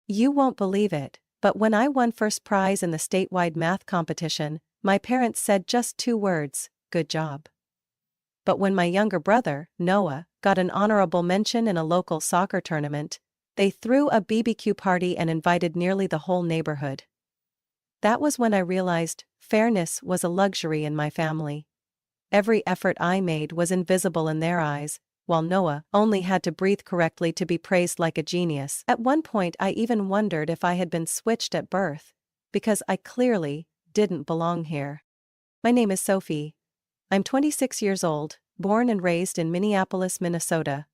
You won't believe it, but when I won first prize in the statewide math competition, my parents said just 2 words, "Good job." But when my younger brother, Noah, got an honorable mention in a local soccer tournament, they threw a BBQ party and invited nearly the whole neighborhood. That was when I realized fairness was a luxury in my family. Every effort I made was invisible in their eyes, while Noah only had to breathe correctly to be praised like a genius. At one point I even wondered if I had been switched at birth, because I clearly didn't belong here. My name is Sophie. I'm 26 years old, born and raised in Minneapolis, Minnesota.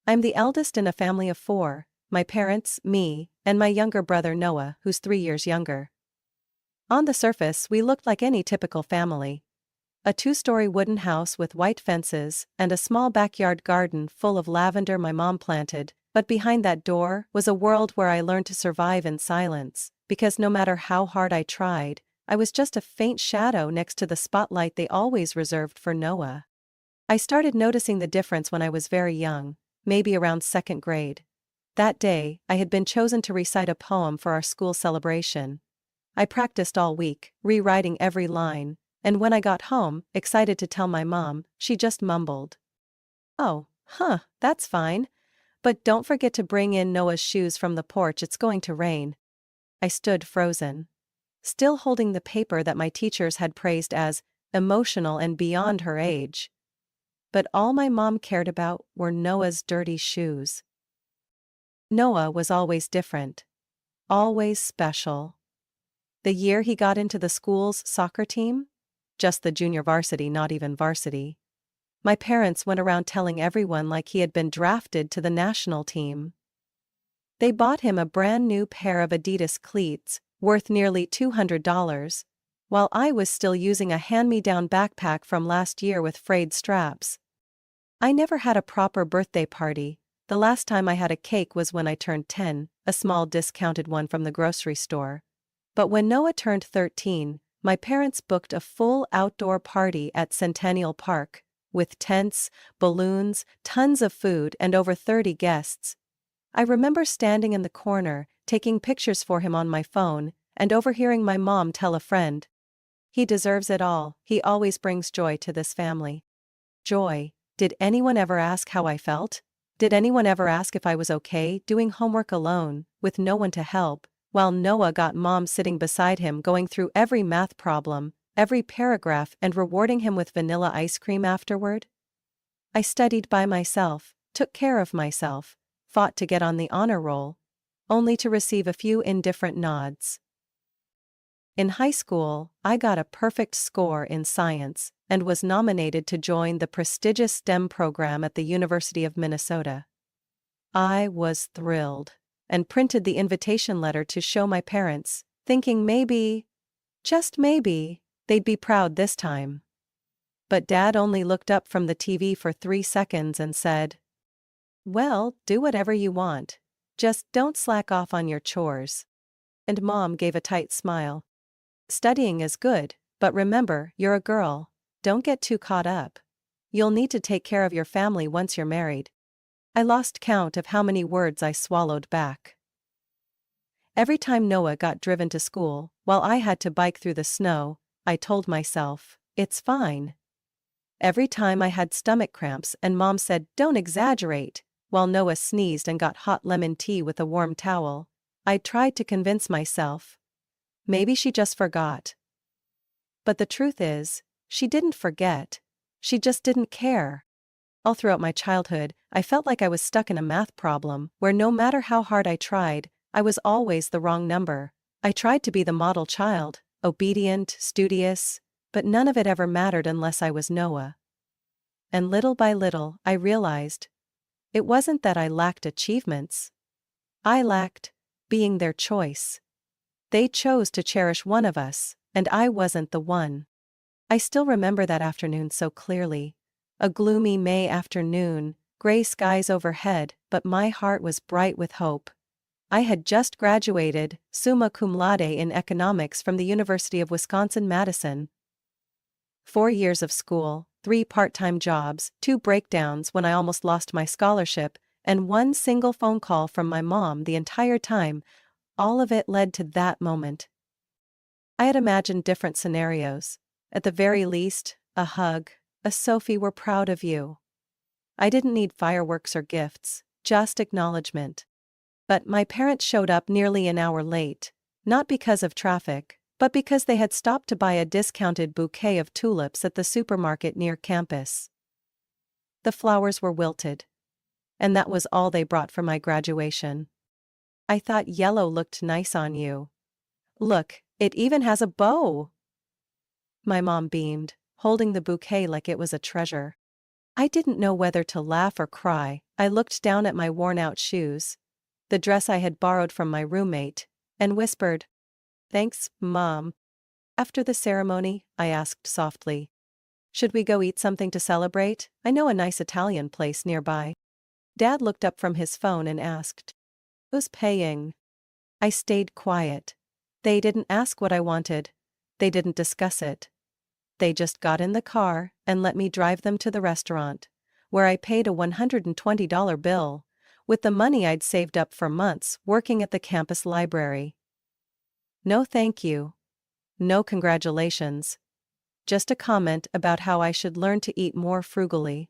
I'm the eldest in a family of 4, my parents, me, and my younger brother Noah, who's 3 years younger. On the surface we looked like any typical family. A 2-story wooden house with white fences and a small backyard garden full of lavender my mom planted, but behind that door was a world where I learned to survive in silence, because no matter how hard I tried, I was just a faint shadow next to the spotlight they always reserved for Noah. I started noticing the difference when I was very young, maybe around 2nd grade. That day, I had been chosen to recite a poem for our school celebration. I practiced all week, rewriting every line, and when I got home, excited to tell my mom, she just mumbled, "Oh, that's fine. But don't forget to bring in Noah's shoes from the porch, it's going to rain." I stood frozen, still holding the paper that my teachers had praised as emotional and beyond her age. But all my mom cared about were Noah's dirty shoes. Noah was always different. Always special. The year he got into the school's soccer team? Just the junior varsity, not even varsity. My parents went around telling everyone like he had been drafted to the national team. They bought him a brand new pair of Adidas cleats, worth nearly $200, while I was still using a hand-me-down backpack from last year with frayed straps. I never had a proper birthday party. The last time I had a cake was when I turned 10, a small discounted one from the grocery store. But when Noah turned 13, my parents booked a full outdoor party at Centennial Park, with tents, balloons, tons of food, and over 30 guests. I remember standing in the corner, taking pictures for him on my phone, and overhearing my mom tell a friend, "He deserves it all, he always brings joy to this family." Joy. Did anyone ever ask how I felt? Did anyone ever ask if I was okay doing homework alone, with no one to help, while Noah got mom sitting beside him going through every math problem, every paragraph, and rewarding him with vanilla ice cream afterward? I studied by myself, took care of myself, fought to get on the honor roll, only to receive a few indifferent nods. In high school, I got a perfect score in science and was nominated to join the prestigious STEM program at the University of Minnesota. I was thrilled and printed the invitation letter to show my parents, thinking maybe, just maybe, they'd be proud this time. But Dad only looked up from the TV for 3 seconds and said, "Well, do whatever you want. Just don't slack off on your chores." And Mom gave a tight smile. "Studying is good, but remember, you're a girl. Don't get too caught up. You'll need to take care of your family once you're married." I lost count of how many words I swallowed back. Every time Noah got driven to school, while I had to bike through the snow, I told myself, "It's fine." Every time I had stomach cramps and Mom said, "Don't exaggerate," while Noah sneezed and got hot lemon tea with a warm towel, I tried to convince myself, maybe she just forgot. But the truth is, she didn't forget. She just didn't care. All throughout my childhood, I felt like I was stuck in a math problem where no matter how hard I tried, I was always the wrong number. I tried to be the model child, obedient, studious, but none of it ever mattered unless I was Noah. And little by little, I realized, it wasn't that I lacked achievements. I lacked being their choice. They chose to cherish one of us, and I wasn't the one. I still remember that afternoon so clearly. A gloomy May afternoon, gray skies overhead, but my heart was bright with hope. I had just graduated, summa cum laude in economics from the University of Wisconsin-Madison. 4 years of school, 3 part-time jobs, 2 breakdowns when I almost lost my scholarship, And one single phone call from my mom the entire time, all of it led to that moment. I had imagined different scenarios. At the very least, a hug, a "Sophie, we're proud of you." I didn't need fireworks or gifts, just acknowledgement. But my parents showed up nearly an hour late, not because of traffic, but because they had stopped to buy a discounted bouquet of tulips at the supermarket near campus. The flowers were wilted. And that was all they brought for my graduation. "I thought yellow looked nice on you. Look, it even has a bow." My mom beamed, holding the bouquet like it was a treasure. I didn't know whether to laugh or cry. I looked down at my worn-out shoes, the dress I had borrowed from my roommate, and whispered, "Thanks, Mom." After the ceremony, I asked softly, "Should we go eat something to celebrate? I know a nice Italian place nearby." Dad looked up from his phone and asked, "Who's paying?" I stayed quiet. They didn't ask what I wanted. They didn't discuss it. They just got in the car and let me drive them to the restaurant, where I paid a $120 bill, with the money I'd saved up for months working at the campus library. No thank you. No congratulations. Just a comment about how I should learn to eat more frugally.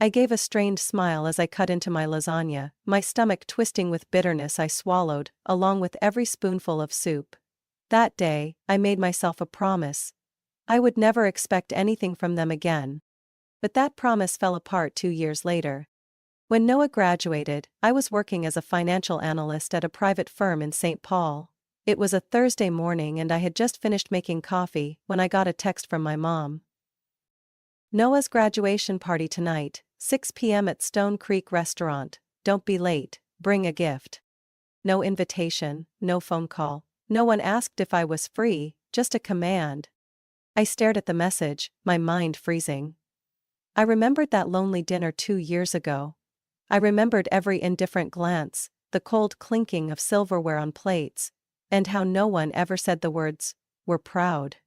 I gave a strained smile as I cut into my lasagna, my stomach twisting with bitterness I swallowed, along with every spoonful of soup. That day, I made myself a promise. I would never expect anything from them again. But that promise fell apart 2 years later. When Noah graduated, I was working as a financial analyst at a private firm in St. Paul. It was a Thursday morning and I had just finished making coffee when I got a text from my mom. "Noah's graduation party tonight, 6 p.m. at Stone Creek Restaurant. Don't be late, bring a gift." No invitation, no phone call. No one asked if I was free, just a command. I stared at the message, my mind freezing. I remembered that lonely dinner 2 years ago. I remembered every indifferent glance, the cold clinking of silverware on plates, and how no one ever said the words, "We're proud."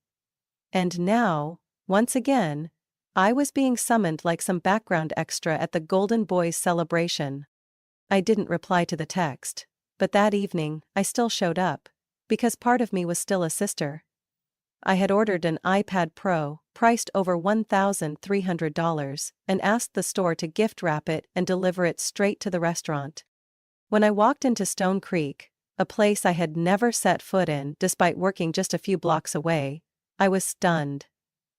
And now, once again, I was being summoned like some background extra at the Golden Boys celebration. I didn't reply to the text, but that evening, I still showed up, because part of me was still a sister. I had ordered an iPad Pro, priced over $1,300, and asked the store to gift wrap it and deliver it straight to the restaurant. When I walked into Stone Creek, a place I had never set foot in despite working just a few blocks away, I was stunned.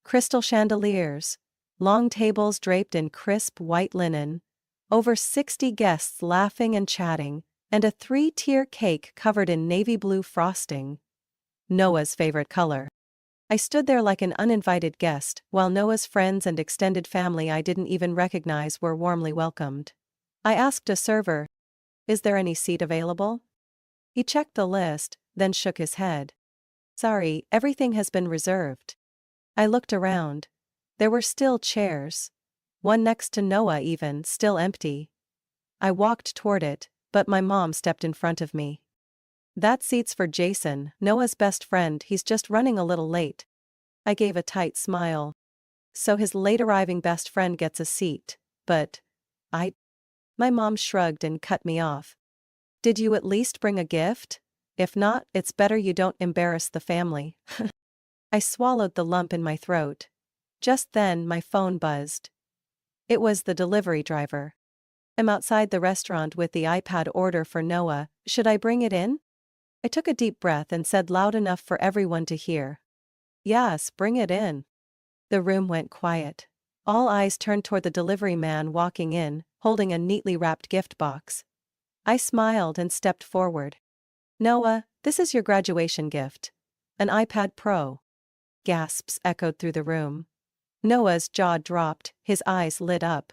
Crystal chandeliers, long tables draped in crisp white linen, over 60 guests laughing and chatting, and a 3-tier cake covered in navy blue frosting. Noah's favorite color. I stood there like an uninvited guest, while Noah's friends and extended family I didn't even recognize were warmly welcomed. I asked a server, "Is there any seat available?" He checked the list, then shook his head. "Sorry, everything has been reserved." I looked around. There were still chairs. One next to Noah even, still empty. I walked toward it, but my mom stepped in front of me. "That seat's for Jason, Noah's best friend, he's just running a little late." I gave a tight smile. So his late-arriving best friend gets a seat, but My mom shrugged and cut me off. "Did you at least bring a gift? If not, it's better you don't embarrass the family." I swallowed the lump in my throat. Just then my phone buzzed. It was the delivery driver. "I'm outside the restaurant with the iPad order for Noah, should I bring it in?" I took a deep breath and said loud enough for everyone to hear, "Yes, bring it in." The room went quiet. All eyes turned toward the delivery man walking in, holding a neatly wrapped gift box. I smiled and stepped forward. "Noah, this is your graduation gift. An iPad Pro." Gasps echoed through the room. Noah's jaw dropped, his eyes lit up.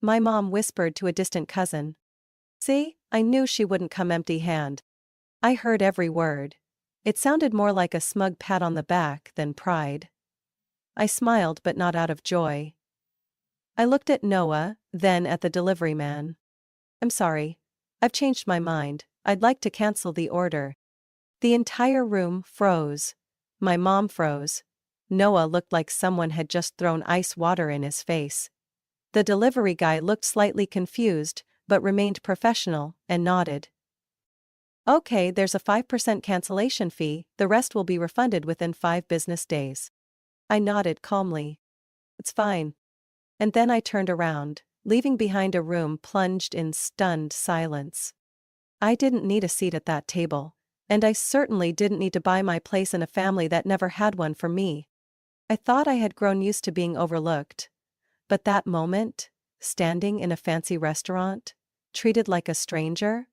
My mom whispered to a distant cousin, "See, I knew she wouldn't come empty-handed." I heard every word. It sounded more like a smug pat on the back than pride. I smiled but not out of joy. I looked at Noah, then at the delivery man. "I'm sorry. I've changed my mind, I'd like to cancel the order." The entire room froze. My mom froze. Noah looked like someone had just thrown ice water in his face. The delivery guy looked slightly confused, but remained professional, and nodded. Okay, there's a 5% cancellation fee, the rest will be refunded within 5 business days. I nodded calmly. It's fine. And then I turned around, leaving behind a room plunged in stunned silence. I didn't need a seat at that table, and I certainly didn't need to buy my place in a family that never had one for me. I thought I had grown used to being overlooked. But that moment, standing in a fancy restaurant, treated like a stranger,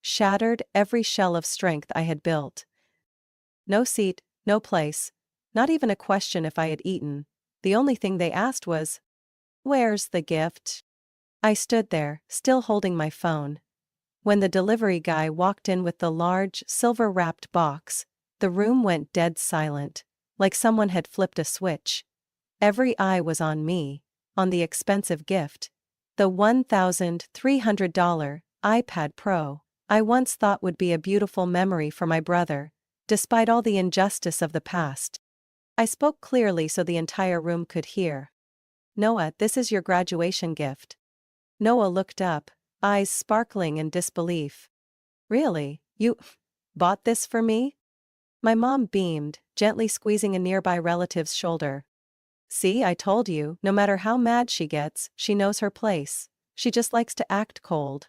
shattered every shell of strength I had built. No seat, no place, not even a question if I had eaten. The only thing they asked was, "Where's the gift?" I stood there, still holding my phone. When the delivery guy walked in with the large, silver-wrapped box, the room went dead silent, like someone had flipped a switch. Every eye was on me, on the expensive gift. The $1,300 iPad Pro I once thought would be a beautiful memory for my brother, despite all the injustice of the past. I spoke clearly so the entire room could hear. "Noah, this is your graduation gift." Noah looked up, eyes sparkling in disbelief. "Really? You bought this for me?" My mom beamed, gently squeezing a nearby relative's shoulder. "See, I told you, no matter how mad she gets, she knows her place. She just likes to act cold."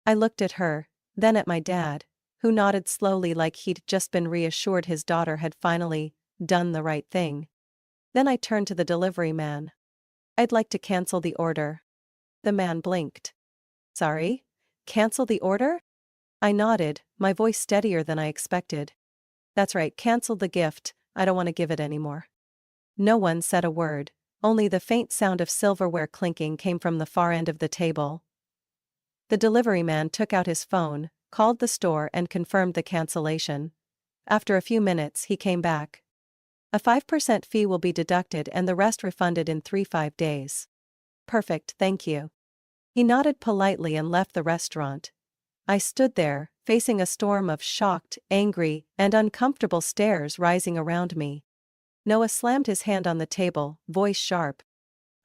I looked at her, then at my dad, who nodded slowly like he'd just been reassured his daughter had finally done the right thing. Then I turned to the delivery man. "I'd like to cancel the order." The man blinked. "Sorry? Cancel the order?" I nodded, my voice steadier than I expected. "That's right, cancel the gift, I don't want to give it anymore." No one said a word, only the faint sound of silverware clinking came from the far end of the table. The delivery man took out his phone, called the store and confirmed the cancellation. After a few minutes he came back. "A 5% fee will be deducted and the rest refunded in 3-5 days. "Perfect, thank you." He nodded politely and left the restaurant. I stood there, facing a storm of shocked, angry, and uncomfortable stares rising around me. Noah slammed his hand on the table, voice sharp.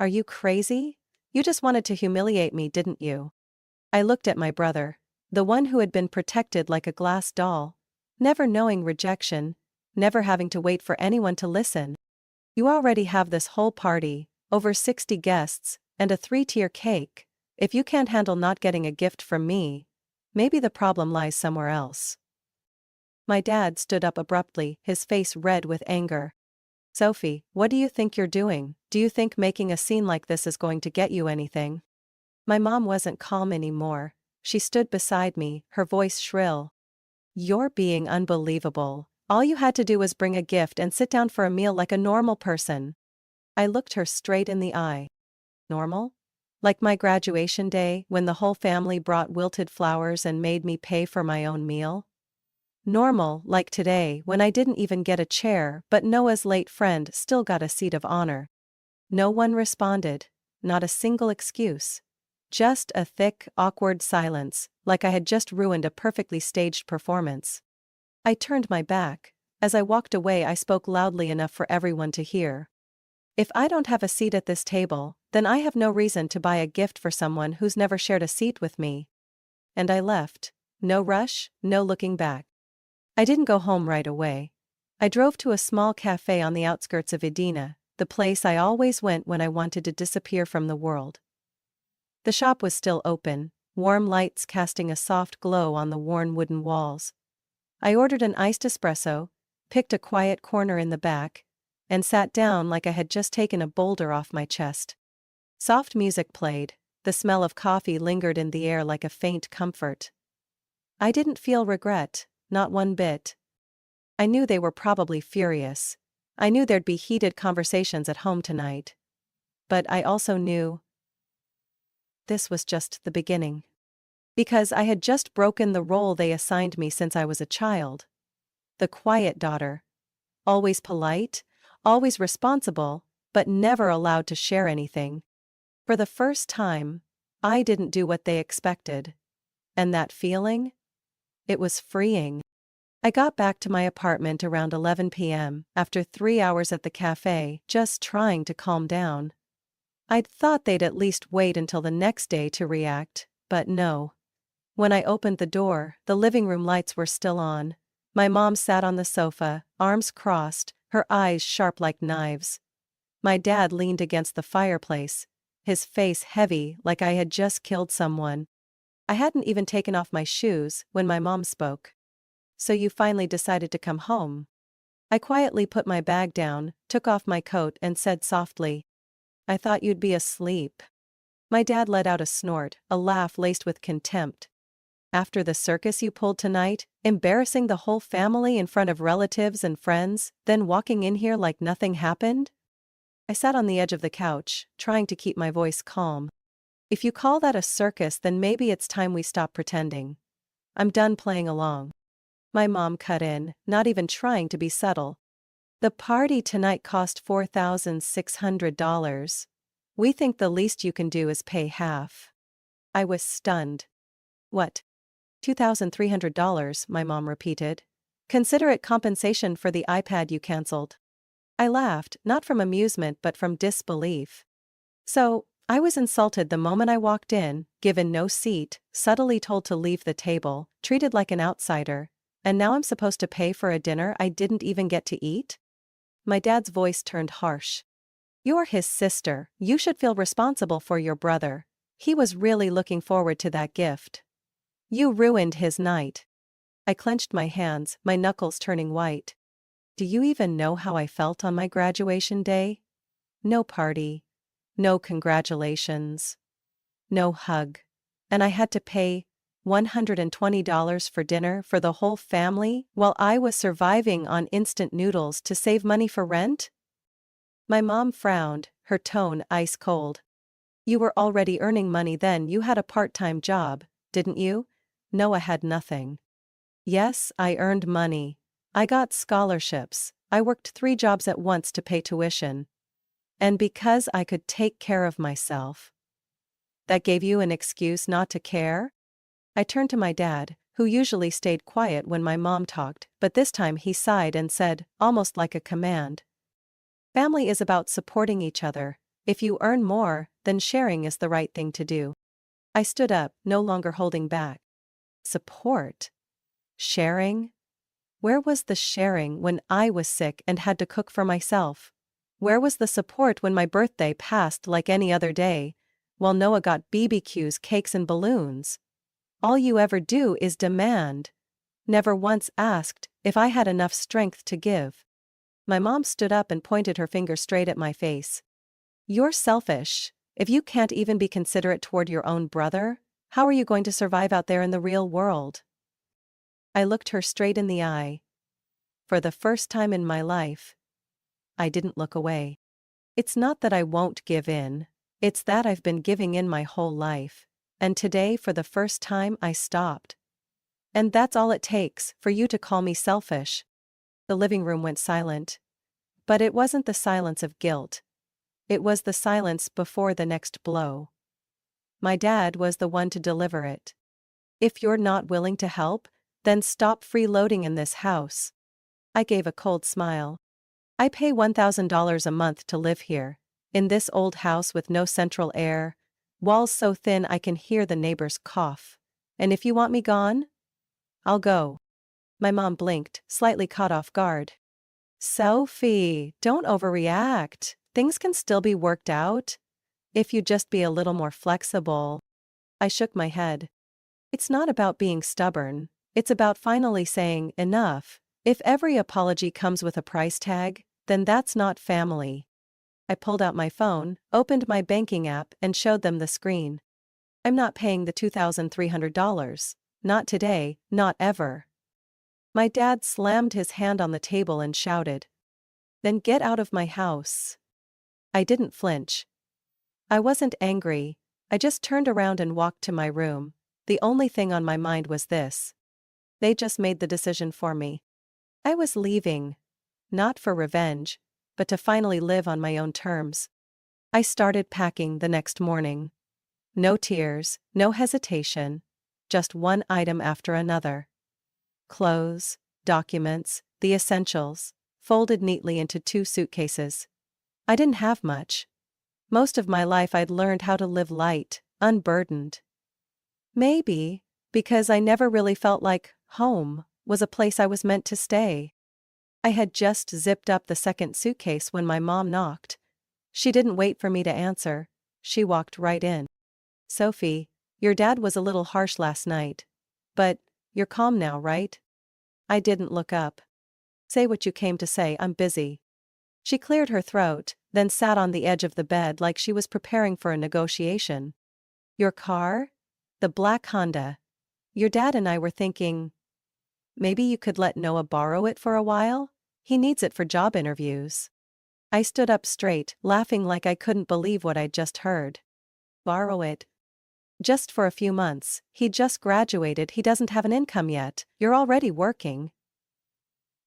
"Are you crazy? You just wanted to humiliate me, didn't you?" I looked at my brother, the one who had been protected like a glass doll, never knowing rejection, never having to wait for anyone to listen. "You already have this whole party, over 60 guests, and a 3-tier cake. If you can't handle not getting a gift from me, maybe the problem lies somewhere else." My dad stood up abruptly, his face red with anger. "Sophie, what do you think you're doing? Do you think making a scene like this is going to get you anything?" My mom wasn't calm anymore. She stood beside me, her voice shrill. "You're being unbelievable. All you had to do was bring a gift and sit down for a meal like a normal person." I looked her straight in the eye. Normal? Like my graduation day, when the whole family brought wilted flowers and made me pay for my own meal? Normal, like today, when I didn't even get a chair but Noah's late friend still got a seat of honor. No one responded, not a single excuse. Just a thick, awkward silence, like I had just ruined a perfectly staged performance. I turned my back. As I walked away, I spoke loudly enough for everyone to hear. "If I don't have a seat at this table, then I have no reason to buy a gift for someone who's never shared a seat with me." And I left. No rush, no looking back. I didn't go home right away. I drove to a small cafe on the outskirts of Edina, the place I always went when I wanted to disappear from the world. The shop was still open, warm lights casting a soft glow on the worn wooden walls. I ordered an iced espresso, picked a quiet corner in the back, and sat down like I had just taken a boulder off my chest. Soft music played, the smell of coffee lingered in the air like a faint comfort. I didn't feel regret, not one bit. I knew they were probably furious. I knew there'd be heated conversations at home tonight. But I also knew this was just the beginning. Because I had just broken the role they assigned me since I was a child. The quiet daughter. Always polite, always responsible, but never allowed to share anything. For the first time, I didn't do what they expected. And that feeling? It was freeing. I got back to my apartment around 11 p.m., after 3 hours at the cafe, just trying to calm down. I'd thought they'd at least wait until the next day to react, but no. When I opened the door, the living room lights were still on. My mom sat on the sofa, arms crossed, her eyes sharp like knives. My dad leaned against the fireplace, his face heavy like I had just killed someone. I hadn't even taken off my shoes when my mom spoke. "So you finally decided to come home?" I quietly put my bag down, took off my coat and said softly, "I thought you'd be asleep." My dad let out a snort, a laugh laced with contempt. "After the circus you pulled tonight, embarrassing the whole family in front of relatives and friends, then walking in here like nothing happened?" I sat on the edge of the couch, trying to keep my voice calm. "If you call that a circus, then maybe it's time we stop pretending. I'm done playing along." My mom cut in, not even trying to be subtle. "The party tonight cost $4,600. We think the least you can do is pay half." I was stunned. "What? $2,300, my mom repeated. "Consider it compensation for the iPad you canceled." I laughed, not from amusement but from disbelief. So, I was insulted the moment I walked in, given no seat, subtly told to leave the table, treated like an outsider, and now I'm supposed to pay for a dinner I didn't even get to eat? My dad's voice turned harsh. "You're his sister, you should feel responsible for your brother. He was really looking forward to that gift. You ruined his night." I clenched my hands, my knuckles turning white. Do you even know how I felt on my graduation day? No party. No congratulations. No hug. And I had to pay $120 for dinner for the whole family while I was surviving on instant noodles to save money for rent? My mom frowned, her tone ice cold. "You were already earning money then. You had a part-time job, didn't you?" Noah had nothing. "Yes, I earned money. I got scholarships. I worked 3 jobs at once to pay tuition. And because I could take care of myself." "That gave you an excuse not to care?" I turned to my dad, who usually stayed quiet when my mom talked, but this time he sighed and said, almost like a command, "Family is about supporting each other. If you earn more, then sharing is the right thing to do." I stood up, no longer holding back. Support? Sharing? Where was the sharing when I was sick and had to cook for myself? Where was the support when my birthday passed like any other day, while Noah got BBQs, cakes and balloons? All you ever do is demand. Never once asked if I had enough strength to give. My mom stood up and pointed her finger straight at my face. "You're selfish. If you can't even be considerate toward your own brother, how are you going to survive out there in the real world?" I looked her straight in the eye. For the first time in my life, I didn't look away. It's not that I won't give in, it's that I've been giving in my whole life, and today for the first time I stopped. "And that's all it takes, for you to call me selfish." The living room went silent. But it wasn't the silence of guilt. It was the silence before the next blow. My dad was the one to deliver it. "If you're not willing to help, then stop freeloading in this house." I gave a cold smile. "I pay $1,000 a month to live here, in this old house with no central air, walls so thin I can hear the neighbors cough. And if you want me gone, I'll go." My mom blinked, slightly caught off guard. "Sophie, don't overreact. Things can still be worked out. If you just be a little more flexible." I shook my head. "It's not about being stubborn. It's about finally saying, enough. If every apology comes with a price tag, then that's not family." I pulled out my phone, opened my banking app and showed them the screen. "I'm not paying the $2,300. Not today, not ever." My dad slammed his hand on the table and shouted, "Then get out of my house." I didn't flinch. I wasn't angry, I just turned around and walked to my room. The only thing on my mind was this. They just made the decision for me. I was leaving. Not for revenge, but to finally live on my own terms. I started packing the next morning. No tears, no hesitation. Just one item after another. Clothes, documents, the essentials, folded neatly into 2 suitcases. I didn't have much. Most of my life I'd learned how to live light, unburdened. Maybe, because I never really felt like home was a place I was meant to stay. I had just zipped up the second suitcase when my mom knocked. She didn't wait for me to answer. She walked right in. "Sophie, your dad was a little harsh last night. But, you're calm now, right?" I didn't look up. "Say what you came to say, I'm busy." She cleared her throat, then sat on the edge of the bed like she was preparing for a negotiation. "Your car? The black Honda. Your dad and I were thinking, maybe you could let Noah borrow it for a while? He needs it for job interviews." I stood up straight, laughing like I couldn't believe what I'd just heard. "Borrow it? Just for a few months, he just graduated, he doesn't have an income yet, you're already working."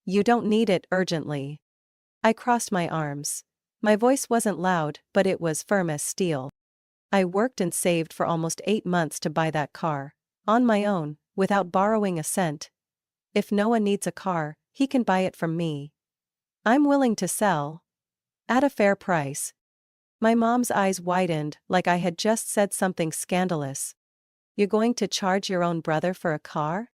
"You don't need it urgently." I crossed my arms. My voice wasn't loud, but it was firm as steel. "I worked and saved for almost 8 months to buy that car. On my own, without borrowing a cent. If Noah needs a car, he can buy it from me. I'm willing to sell. At a fair price." My mom's eyes widened like I had just said something scandalous. "You're going to charge your own brother for a car?"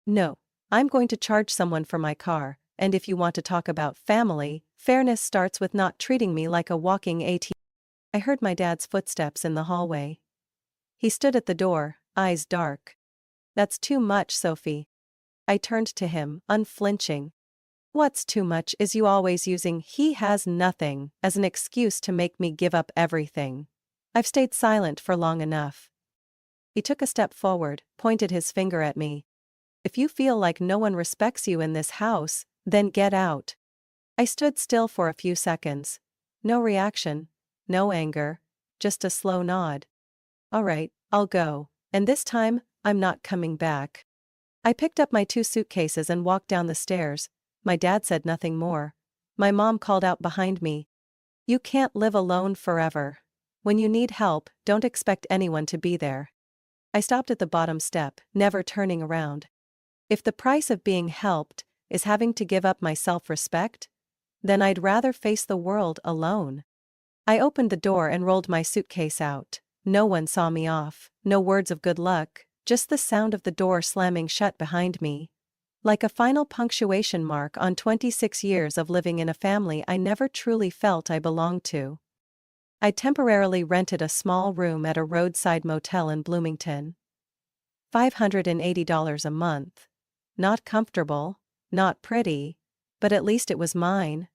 "No. I'm going to charge someone for my car, and if you want to talk about family, fairness starts with not treating me like a walking ATM. I heard my dad's footsteps in the hallway. He stood at the door, eyes dark. "That's too much, Sophie." I turned to him, unflinching. "What's too much is you always using 'he has nothing' as an excuse to make me give up everything. I've stayed silent for long enough." He took a step forward, pointed his finger at me. "If you feel like no one respects you in this house, then get out." I stood still for a few seconds. No reaction, no anger, just a slow nod. "All right, I'll go, and this time, I'm not coming back." I picked up my 2 suitcases and walked down the stairs. My dad said nothing more. My mom called out behind me, "You can't live alone forever. When you need help, don't expect anyone to be there." I stopped at the bottom step, never turning around. If the price of being helped is having to give up my self-respect, then I'd rather face the world alone. I opened the door and rolled my suitcase out. No one saw me off, no words of good luck, just the sound of the door slamming shut behind me. Like a final punctuation mark on 26 years of living in a family I never truly felt I belonged to. I temporarily rented a small room at a roadside motel in Bloomington. $580 a month. Not comfortable, not pretty, but at least it was mine.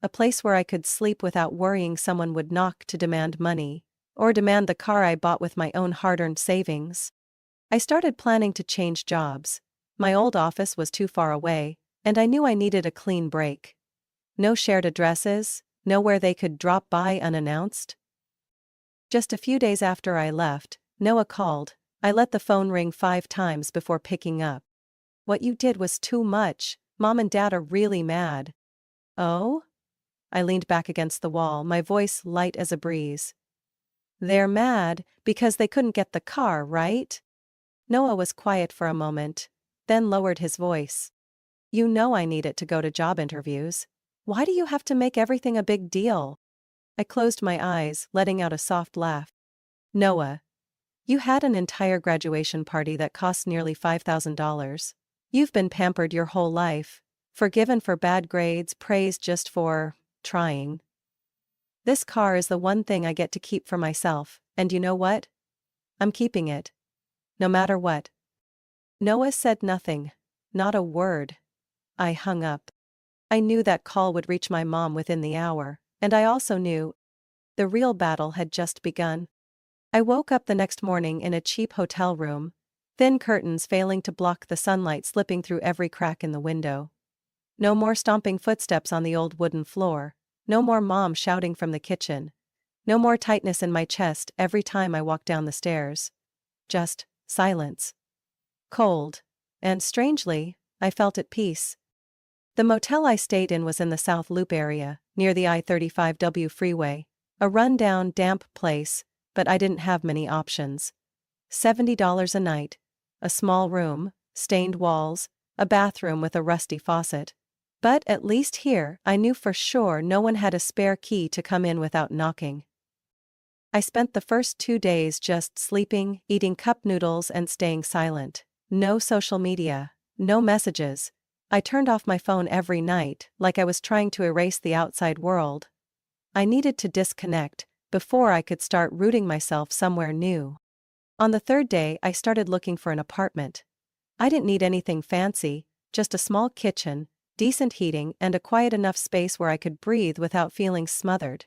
A place where I could sleep without worrying someone would knock to demand money, or demand the car I bought with my own hard-earned savings. I started planning to change jobs. My old office was too far away, and I knew I needed a clean break. No shared addresses, nowhere they could drop by unannounced. Just a few days after I left, Noah called. I let the phone ring 5 times before picking up. "What you did was too much. Mom and Dad are really mad." "Oh?" I leaned back against the wall, my voice light as a breeze. "They're mad because they couldn't get the car, right?" Noah was quiet for a moment, then lowered his voice. "You know I need it to go to job interviews. Why do you have to make everything a big deal?" I closed my eyes, letting out a soft laugh. "Noah, you had an entire graduation party that cost nearly $5,000. You've been pampered your whole life, forgiven for bad grades, praised just for trying. This car is the one thing I get to keep for myself, and you know what? I'm keeping it. No matter what." Noah said nothing, not a word. I hung up. I knew that call would reach my mom within the hour, and I also knew the real battle had just begun. I woke up the next morning in a cheap hotel room, thin curtains failing to block the sunlight slipping through every crack in the window. No more stomping footsteps on the old wooden floor, no more mom shouting from the kitchen, no more tightness in my chest every time I walked down the stairs. Just silence. Cold. And strangely, I felt at peace. The motel I stayed in was in the South Loop area, near the I-35W freeway. A run-down, damp place, but I didn't have many options. $70 a night. A small room, stained walls, a bathroom with a rusty faucet. But at least here, I knew for sure no one had a spare key to come in without knocking. I spent the first 2 days just sleeping, eating cup noodles and staying silent. No social media, no messages. I turned off my phone every night, like I was trying to erase the outside world. I needed to disconnect before I could start rooting myself somewhere new. On the third day, I started looking for an apartment. I didn't need anything fancy, just a small kitchen, decent heating, and a quiet enough space where I could breathe without feeling smothered.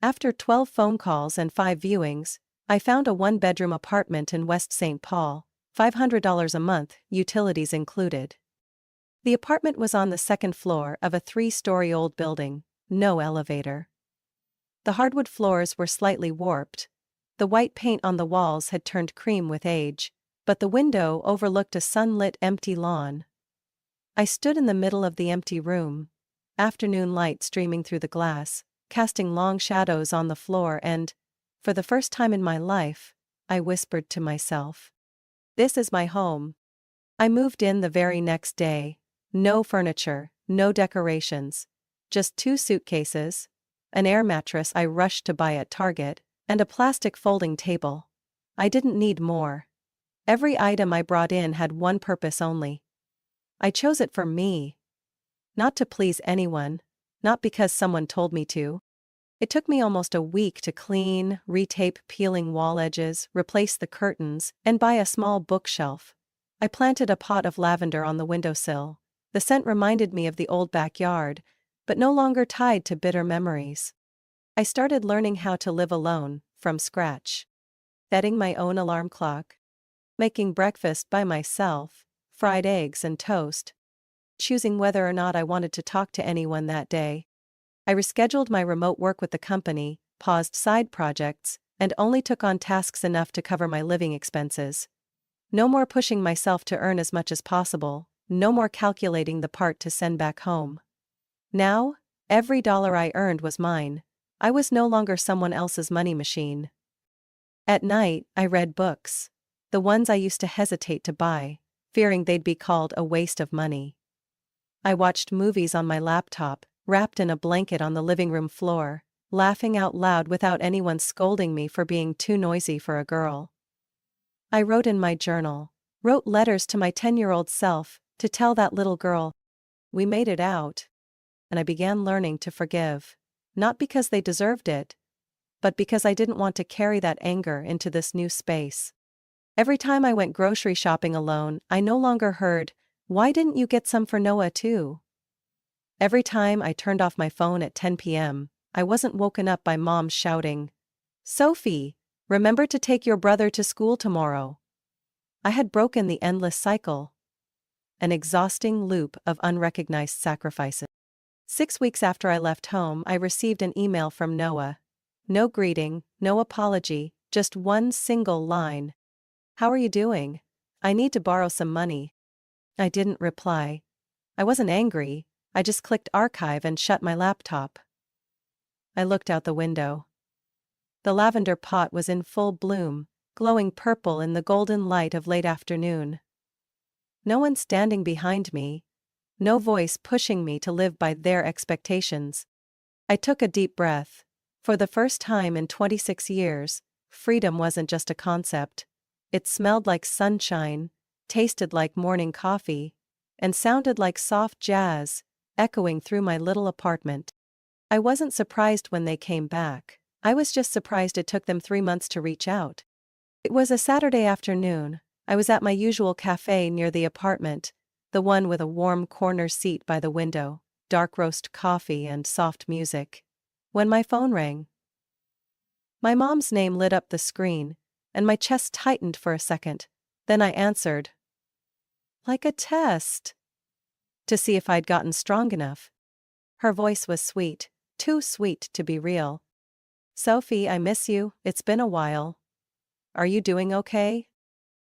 After 12 phone calls and 5 viewings, I found a one-bedroom apartment in West St. Paul, $500 a month, utilities included. The apartment was on the second floor of a 3-story old building, no elevator. The hardwood floors were slightly warped. The white paint on the walls had turned cream with age, but the window overlooked a sunlit empty lawn. I stood in the middle of the empty room, afternoon light streaming through the glass, casting long shadows on the floor, and, for the first time in my life, I whispered to myself, "This is my home." I moved in the very next day. No furniture, no decorations, just 2 suitcases, an air mattress I rushed to buy at Target, and a plastic folding table. I didn't need more. Every item I brought in had one purpose only. I chose it for me. Not to please anyone, not because someone told me to. It took me almost a week to clean, retape peeling wall edges, replace the curtains, and buy a small bookshelf. I planted a pot of lavender on the windowsill. The scent reminded me of the old backyard, but no longer tied to bitter memories. I started learning how to live alone, from scratch. Setting my own alarm clock. Making breakfast by myself, fried eggs and toast. Choosing whether or not I wanted to talk to anyone that day. I rescheduled my remote work with the company, paused side projects, and only took on tasks enough to cover my living expenses. No more pushing myself to earn as much as possible, no more calculating the part to send back home. Now, every dollar I earned was mine. I was no longer someone else's money machine. At night, I read books. The ones I used to hesitate to buy, fearing they'd be called a waste of money. I watched movies on my laptop, wrapped in a blanket on the living room floor, laughing out loud without anyone scolding me for being too noisy for a girl. I wrote in my journal, wrote letters to my 10-year-old self, to tell that little girl, "We made it out." And I began learning to forgive. Not because they deserved it, but because I didn't want to carry that anger into this new space. Every time I went grocery shopping alone, I no longer heard, "Why didn't you get some for Noah too?" Every time I turned off my phone at 10 p.m., I wasn't woken up by mom shouting, "Sophie, remember to take your brother to school tomorrow." I had broken the endless cycle. An exhausting loop of unrecognized sacrifices. 6 weeks after I left home, I received an email from Noah. No greeting, no apology, just one single line. "How are you doing? I need to borrow some money." I didn't reply. I wasn't angry, I just clicked archive and shut my laptop. I looked out the window. The lavender pot was in full bloom, glowing purple in the golden light of late afternoon. No one standing behind me. No voice pushing me to live by their expectations. I took a deep breath. For the first time in 26 years, freedom wasn't just a concept. It smelled like sunshine, tasted like morning coffee, and sounded like soft jazz, echoing through my little apartment. I wasn't surprised when they came back. I was just surprised it took them 3 months to reach out. It was a Saturday afternoon. I was at my usual cafe near the apartment, the one with a warm corner seat by the window, dark roast coffee and soft music. When my phone rang. My mom's name lit up the screen, and my chest tightened for a second. Then I answered. Like a test. To see if I'd gotten strong enough. Her voice was sweet, too sweet to be real. "Sophie, I miss you, it's been a while. Are you doing okay?"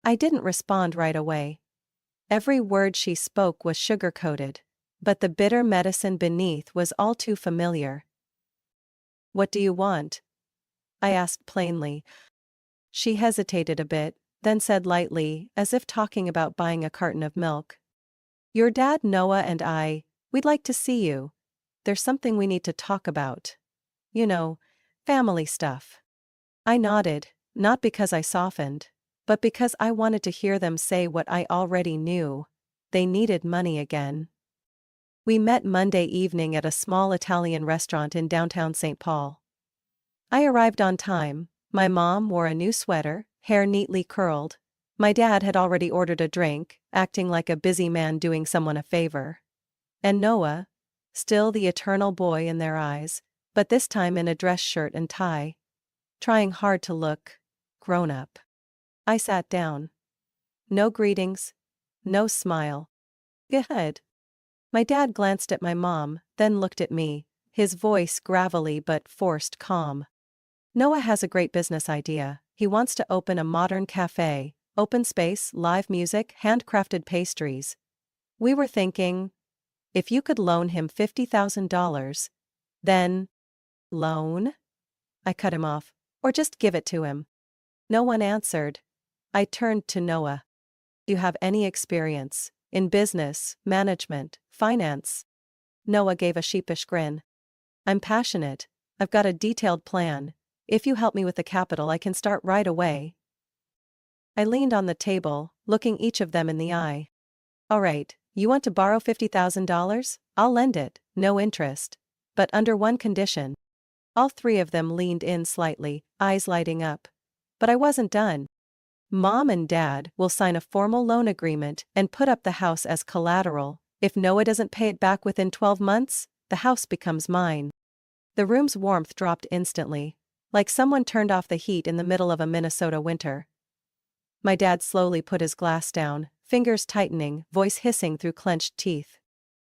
I didn't respond right away. Every word she spoke was sugar-coated, but the bitter medicine beneath was all too familiar. "What do you want?" I asked plainly. She hesitated a bit, then said lightly, as if talking about buying a carton of milk. "Your dad Noah and we'd like to see you. There's something we need to talk about. You know, family stuff." I nodded, not because I softened, but because I wanted to hear them say what I already knew. They needed money again. We met Monday evening at a small Italian restaurant in downtown St. Paul. I arrived on time. My mom wore a new sweater, hair neatly curled. My dad had already ordered a drink, acting like a busy man doing someone a favor. And Noah, still the eternal boy in their eyes, but this time in a dress shirt and tie, trying hard to look grown up. I sat down. No greetings. No smile. Good. My dad glanced at my mom, then looked at me, his voice gravelly but forced calm. Noah has a great business idea. He wants to open a modern cafe, open space, live music, handcrafted pastries. We were thinking, if you could loan him $50,000, then… Loan? I cut him off. Or just give it to him. No one answered. I turned to Noah. Do you have any experience in business, management, finance? Noah gave a sheepish grin. I'm passionate. I've got a detailed plan. If you help me with the capital, I can start right away. I leaned on the table, looking each of them in the eye. All right, you want to borrow $50,000? I'll lend it, no interest. But under one condition. All three of them leaned in slightly, eyes lighting up. But I wasn't done. Mom and Dad will sign a formal loan agreement and put up the house as collateral. If Noah doesn't pay it back within 12 months, the house becomes mine. The room's warmth dropped instantly, like someone turned off the heat in the middle of a Minnesota winter. My dad slowly put his glass down, fingers tightening, voice hissing through clenched teeth.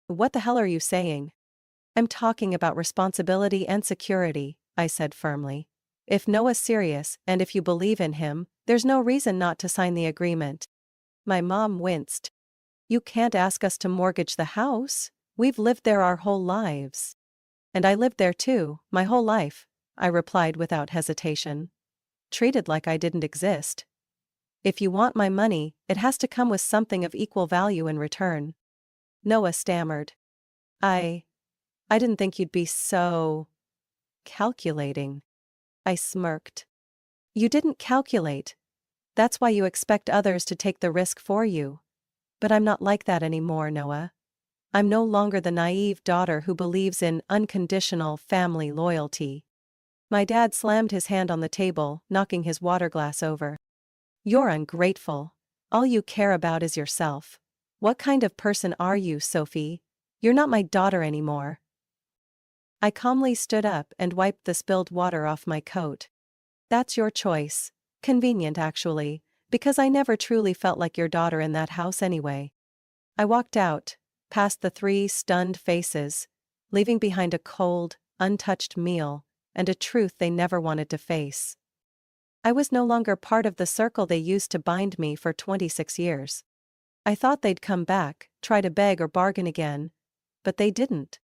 What the hell are you saying? I'm talking about responsibility and security, I said firmly. If Noah's serious, and if you believe in him, there's no reason not to sign the agreement. My mom winced. You can't ask us to mortgage the house. We've lived there our whole lives. And I lived there too, my whole life, I replied without hesitation. Treated like I didn't exist. If you want my money, it has to come with something of equal value in return. Noah stammered. I didn't think you'd be so… calculating. I smirked. You didn't calculate. That's why you expect others to take the risk for you. But I'm not like that anymore, Noah. I'm no longer the naive daughter who believes in unconditional family loyalty. My dad slammed his hand on the table, knocking his water glass over. You're ungrateful. All you care about is yourself. What kind of person are you, Sophie? You're not my daughter anymore. I calmly stood up and wiped the spilled water off my coat. That's your choice. Convenient, actually, because I never truly felt like your daughter in that house anyway. I walked out, past the three stunned faces, leaving behind a cold, untouched meal, and a truth they never wanted to face. I was no longer part of the circle they used to bind me for 26 years. I thought they'd come back, try to beg or bargain again, but they didn't.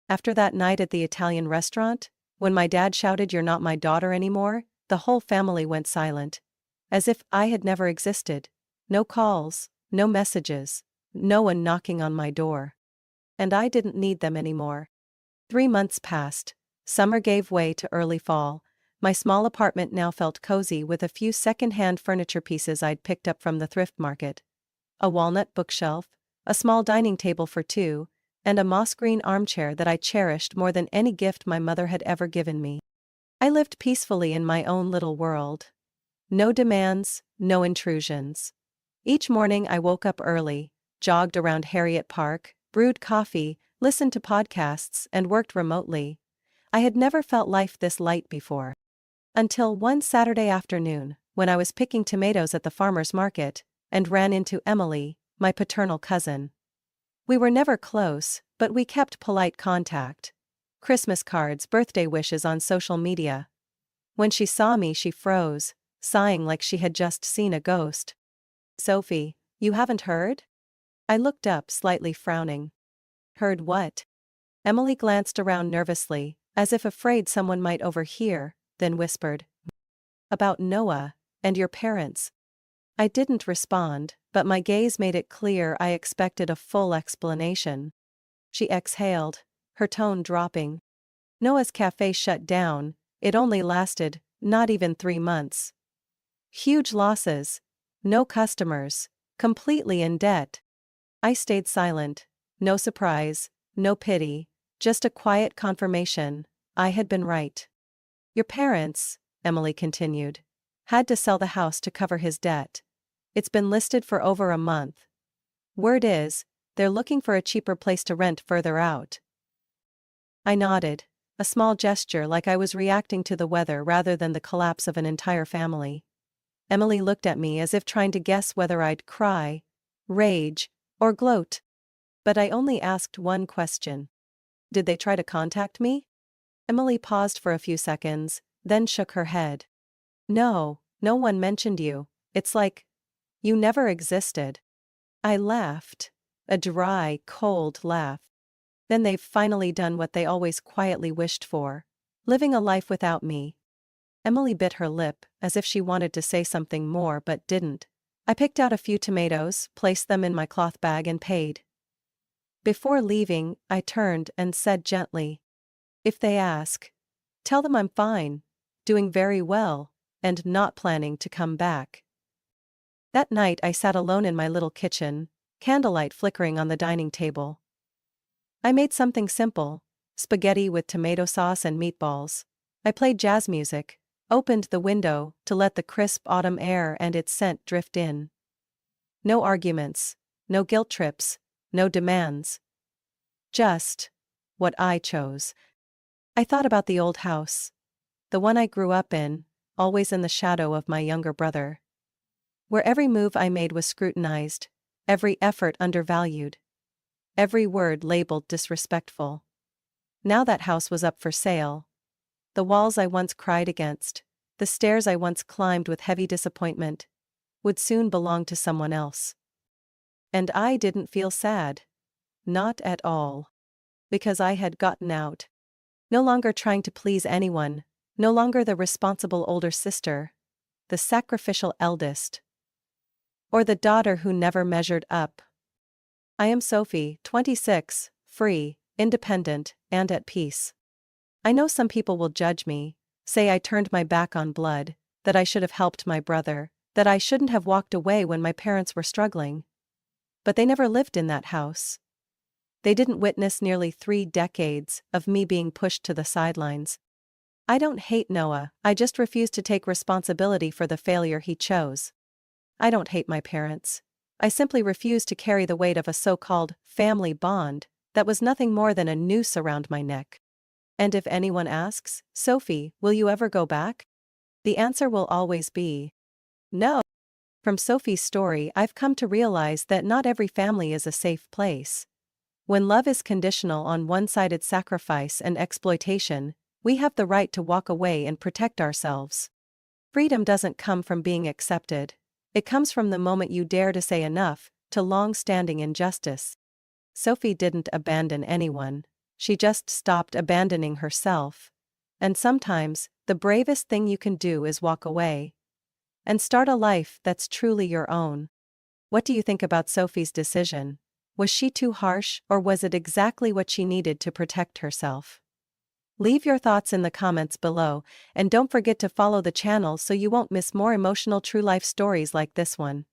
After that night at the Italian restaurant, when my dad shouted, "You're not my daughter anymore," the whole family went silent. As if I had never existed. No calls, no messages, no one knocking on my door. And I didn't need them anymore. 3 months passed. Summer gave way to early fall. My small apartment now felt cozy with a few second-hand furniture pieces I'd picked up from the thrift market. A walnut bookshelf, a small dining table for two, and a moss-green armchair that I cherished more than any gift my mother had ever given me. I lived peacefully in my own little world. No demands, no intrusions. Each morning I woke up early, jogged around Harriet Park, brewed coffee, listened to podcasts, and worked remotely. I had never felt life this light before. Until one Saturday afternoon, when I was picking tomatoes at the farmer's market, and ran into Emily, my paternal cousin. We were never close, but we kept polite contact. Christmas cards, birthday wishes on social media. When she saw me, she froze, sighing like she had just seen a ghost. Sophie, you haven't heard? I looked up, slightly frowning. Heard what? Emily glanced around nervously, as if afraid someone might overhear, then whispered. About Noah, and your parents. I didn't respond, but my gaze made it clear I expected a full explanation. She exhaled, her tone dropping. Noah's cafe shut down. It only lasted Not even 3 months. Huge losses. No customers. Completely in debt. I stayed silent. No surprise. No pity. Just a quiet confirmation. I had been right. Your parents, Emily continued, had to sell the house to cover his debt. It's been listed for over a month. Word is, they're looking for a cheaper place to rent further out. I nodded, a small gesture like I was reacting to the weather rather than the collapse of an entire family. Emily looked at me as if trying to guess whether I'd cry, rage, or gloat. But I only asked one question. Did they try to contact me? Emily paused for a few seconds, then shook her head. No, no one mentioned you. It's like you never existed. I laughed. A dry, cold laugh. Then they've finally done what they always quietly wished for. Living a life without me. Emily bit her lip, as if she wanted to say something more but didn't. I picked out a few tomatoes, placed them in my cloth bag and paid. Before leaving, I turned and said gently, if they ask, tell them I'm fine, doing very well, and not planning to come back. That night I sat alone in my little kitchen, candlelight flickering on the dining table. I made something simple, spaghetti with tomato sauce and meatballs. I played jazz music, opened the window to let the crisp autumn air and its scent drift in. No arguments, no guilt trips, no demands. Just what I chose. I thought about the old house. The one I grew up in, always in the shadow of my younger brother. Where every move I made was scrutinized, every effort undervalued. Every word labeled disrespectful. Now that house was up for sale. The walls I once cried against, the stairs I once climbed with heavy disappointment, would soon belong to someone else. And I didn't feel sad. Not at all. Because I had gotten out. No longer trying to please anyone, no longer the responsible older sister, the sacrificial eldest, or the daughter who never measured up. I am Sophie, 26, free, independent, and at peace. I know some people will judge me, say I turned my back on blood, that I should have helped my brother, that I shouldn't have walked away when my parents were struggling. But they never lived in that house. They didn't witness nearly 3 decades of me being pushed to the sidelines. I don't hate Noah, I just refuse to take responsibility for the failure he chose. I don't hate my parents. I simply refuse to carry the weight of a so-called family bond that was nothing more than a noose around my neck. And if anyone asks, Sophie, will you ever go back? The answer will always be no. From Sophie's story, I've come to realize that not every family is a safe place. When love is conditional on one-sided sacrifice and exploitation, we have the right to walk away and protect ourselves. Freedom doesn't come from being accepted. It comes from the moment you dare to say enough to long-standing injustice. Sophie didn't abandon anyone. She just stopped abandoning herself. And sometimes, the bravest thing you can do is walk away. And start a life that's truly your own. What do you think about Sophie's decision? Was she too harsh, or was it exactly what she needed to protect herself? Leave your thoughts in the comments below, and don't forget to follow the channel so you won't miss more emotional true life stories like this one.